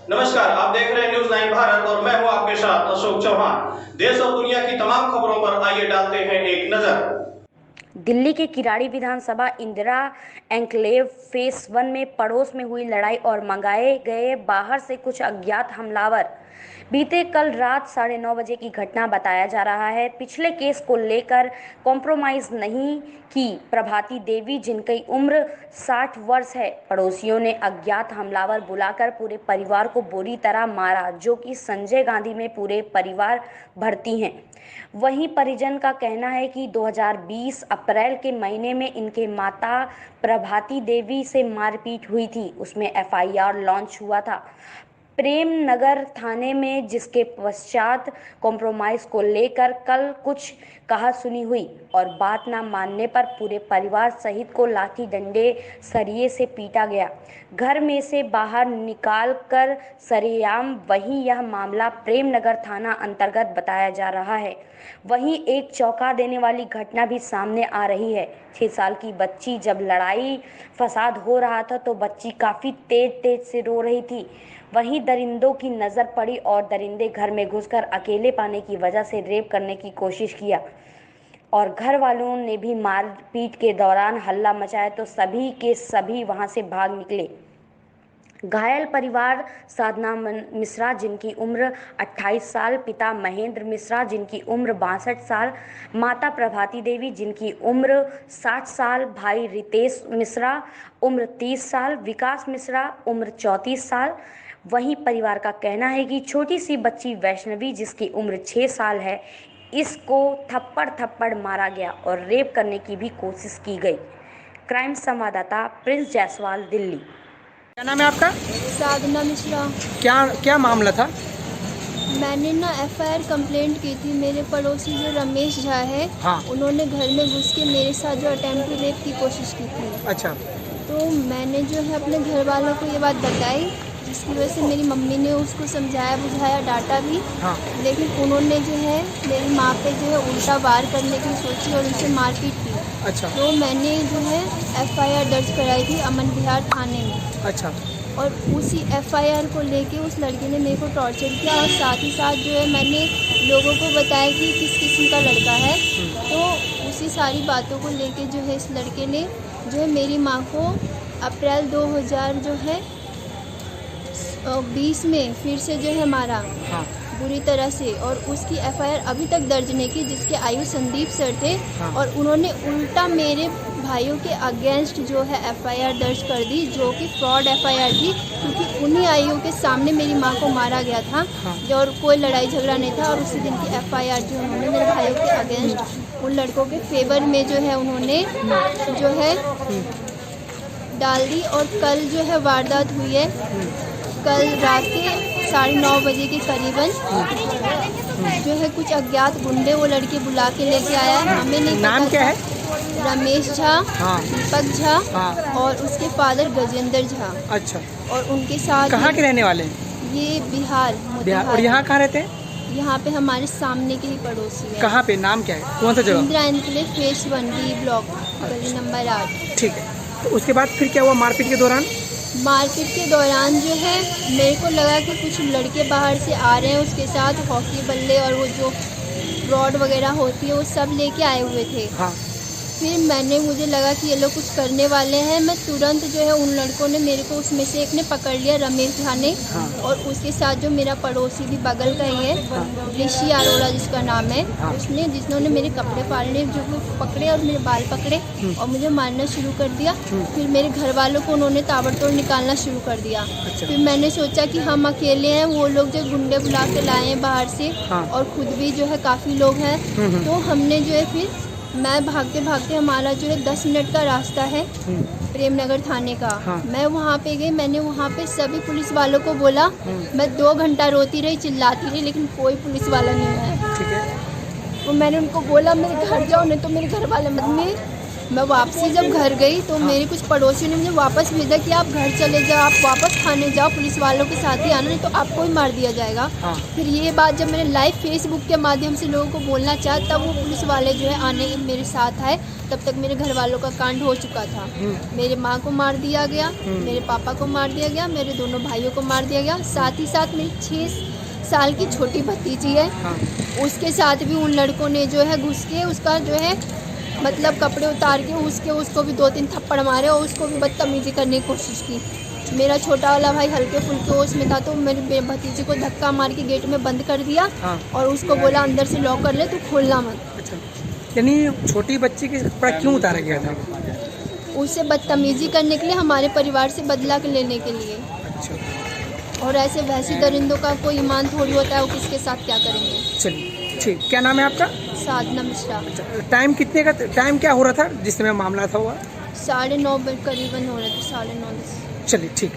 नमस्कार, आप देख रहे हैं न्यूज़ 9 भारत और मैं हूं आपके साथ अशोक चौहान। देश और दुनिया की तमाम खबरों पर आइए डालते हैं एक नजर। दिल्ली के किराड़ी विधानसभा इंदिरा एन्क्लेव फेस 1 में पड़ोस में हुई लड़ाई और मंगाए गए बाहर से कुछ अज्ञात हमलावर। बीते कल रात 9:30 बजे की घटना बताया जा रहा है। पिछले केस को लेकर कॉम्प्रोमाइज नहीं की प्रभाती देवी, जिनकी उम्र 60 वर्ष है। पड़ोसियों ने अज्ञात हमलावर बुलाकर पूरे परिवार को बुरी तरह मारा, जो कि संजय गांधी में पूरे परिवार भर्ती हैं। वहीं परिजन का कहना है कि 2020 अप्रैल के महीने में इनके माता प्रभाती देवी से मारपीट हुई थी। उसमें एफआईआर लॉन्च हुआ था प्रेम नगर थाने में, जिसके पश्चात कॉम्प्रोमाइज को लेकर कल कुछ कहा सुनी हुई और बात न मानने पर पूरे परिवार सहित को लाठी डंडे सरिये से पीटा गया, घर में से बाहर निकाल कर सरेआम। वहीं यह मामला प्रेम नगर थाना अंतर्गत बताया जा रहा है। वहीं एक चौंका देने वाली घटना भी सामने आ रही है। 6 साल की बच्ची, जब लड़ाई फसाद हो रहा था तो बच्ची काफ़ी तेज से रो रही थी। वहीं दरिंदों की नज़र पड़ी और दरिंदे घर में घुसकर अकेले पाने की वजह से रेप करने की कोशिश किया और घर वालों ने भी मारपीट के दौरान हल्ला मचाया तो सभी के सभी वहां से भाग निकले। घायल परिवार साधना मिश्रा, जिनकी उम्र 28 साल, पिता महेंद्र मिश्रा, जिनकी उम्र 62 साल, माता प्रभाती देवी, जिनकी उम्र 60 साल, भाई रितेश मिश्रा, उम्र 30 साल, विकास मिश्रा, उम्र 34 साल। वहीं परिवार का कहना है कि छोटी सी बच्ची वैष्णवी, जिसकी उम्र 6 साल है, इसको थप्पड़ मारा गया और रेप करने की भी कोशिश की गई। क्राइम संवाददाता प्रिंस जायसवाल, दिल्ली। क्या नाम है आपका? साधना मिश्रा। क्या मामला था? मैंने ना एफआईआर कंप्लेंट की थी। मेरे पड़ोसी जो रमेश झा है, हाँ। उन्होंने घर में घुस के मेरे साथ जो अटेम्प्ट टू रेप की कोशिश की थी। अच्छा। तो मैंने जो है अपने घर वालों को ये बात बताई, जिसकी वजह से मेरी मम्मी ने उसको समझाया बुझाया, डांटा भी। हाँ। लेकिन उन्होंने जो है मेरी माँ पे जो है उल्टा वार करने की सोची और उनसे मारपीट की। अच्छा। तो मैंने जो है एफआईआर दर्ज कराई थी अमन विहार थाने में। अच्छा। और उसी एफआईआर को लेके उस लड़के ने मेरे को टॉर्चर किया और साथ ही साथ जो है मैंने लोगों को बताया कि किस किस्म का लड़का है। तो उसी सारी बातों को लेके जो है इस लड़के ने जो है मेरी माँ को अप्रैल 2000 जो है 20 में फिर से जो है मारा। हाँ। बुरी तरह से। और उसकी एफआईआर अभी तक दर्ज नहीं की, जिसके आयु संदीप सर थे। हाँ। और उन्होंने उल्टा मेरे भाइयों के अगेंस्ट जो है एफआईआर दर्ज कर दी, जो कि फ्रॉड एफआईआर थी, क्योंकि उन्हीं आयु के सामने मेरी माँ को मारा गया था। हाँ। और कोई लड़ाई झगड़ा नहीं था। और उसी दिन की एफआईआर जो उन्होंने मेरे भाइयों के अगेंस्ट उन लड़कों के फेवर में जो है उन्होंने जो है डाल दी। और कल जो है वारदात हुई है, कल रात के 9:30 बजे के करीबन जो है कुछ अज्ञात गुंडे वो लड़के बुला के लेके आया है। हमें नहीं पता। नाम क्या है? रमेश झा, हाँ। दीपक झा, हाँ। और उसके फादर गजेंद्र झा। अच्छा। और उनके साथ कहाँ के रहने वाले हैं? ये बिहार। और यहाँ कहाँ रहते हैं? यहाँ पे हमारे सामने के ही पड़ोसी है। कहाँ पे? नाम क्या है? कौन सा जगह? Indira enclave face 1 D block, गली नंबर 8। ठीक है। तो उसके बाद फिर क्या हुआ मारपीट के दौरान? मार्केट के दौरान जो है मेरे को लगा कि कुछ लड़के बाहर से आ रहे हैं, उसके साथ हॉकी बल्ले और वो जो रॉड वगैरह होती है वो सब लेके आए हुए थे। हाँ। फिर मुझे लगा कि ये लोग कुछ करने वाले हैं। मैं तुरंत जो है उन लड़कों ने मेरे को उसमें से एक ने पकड़ लिया, रमेश झा ने। हाँ। और उसके साथ जो मेरा पड़ोसी भी बगल का ही है, ऋषि अरोड़ा जिसका नाम है, हाँ। जिन्होंने मेरे कपड़े फाड़ने जो पकड़े और मेरे बाल पकड़े और मुझे मारना शुरू कर दिया। फिर मेरे घर वालों को उन्होंने ताबड़तोड़ निकालना शुरू कर दिया। अच्छा। फिर मैंने सोचा कि हम अकेले हैं, वो लोग जो गुंडे बुला के लाए हैं बाहर से। हाँ। और खुद भी जो है काफ़ी लोग हैं। तो हमने जो है फिर मैं भागते भागते, हमारा जो है 10 मिनट का रास्ता है प्रेम नगर थाने का। हाँ। मैं वहाँ पे गई। मैंने वहाँ पे सभी पुलिस वालों को बोला। मैं 2 घंटा रोती रही, चिल्लाती रही, लेकिन कोई पुलिस वाला नहीं है। ठीक है। तो मैंने उनको बोला मेरे घर जाओ, नहीं तो मेरे घर वाले मत में मैं वापसी जब घर गई तो मेरे कुछ पड़ोसियों ने मुझे वापस भेजा कि आप घर चले जाओ, आप वापस खाने जाओ, पुलिस वालों के साथ ही आना, नहीं तो आपको ही मार दिया जाएगा। हाँ। फिर ये बात जब मैंने लाइव फेसबुक के माध्यम से लोगों को बोलना चाहा, तब वो पुलिस वाले जो है आने मेरे साथ आए। तब तक मेरे घर वालों का कांड हो चुका था। मेरे माँ को मार दिया गया, मेरे पापा को मार दिया गया, मेरे दोनों भाइयों को मार दिया गया। साथ ही साथ मेरी 6 साल की छोटी भतीजी है, हाँ। उसके साथ भी उन लड़कों ने जो है घुस के उसका जो है मतलब कपड़े उतार के उसको भी 2-3 थप्पड़ मारे और उसको भी बदतमीजी करने की कोशिश की। मेरा छोटा वाला भाई हल्के फुल्के होश में था तो मेरी भतीजी को धक्का मार के गेट में बंद कर दिया। हाँ। और उसको बोला अंदर से लॉक कर ले, तू खोलना मत। अच्छा, यानी छोटी बच्ची के कपड़ा क्यों उतारा गया था? उससे बदतमीजी करने के लिए, हमारे परिवार से बदला लेने के लिए। अच्छा, और ऐसे वैसे दरिंदों का कोई ईमान थोड़ी होता है, वो किसके साथ क्या करेंगे। चलिए ठीक। क्या नाम है आपका? साधना मिश्रा। टाइम कितने का, टाइम क्या हो रहा था जिस समय मामला था हुआ? 9:30 करीबन हो रहे थे, 9:30 10। चलिए ठीक।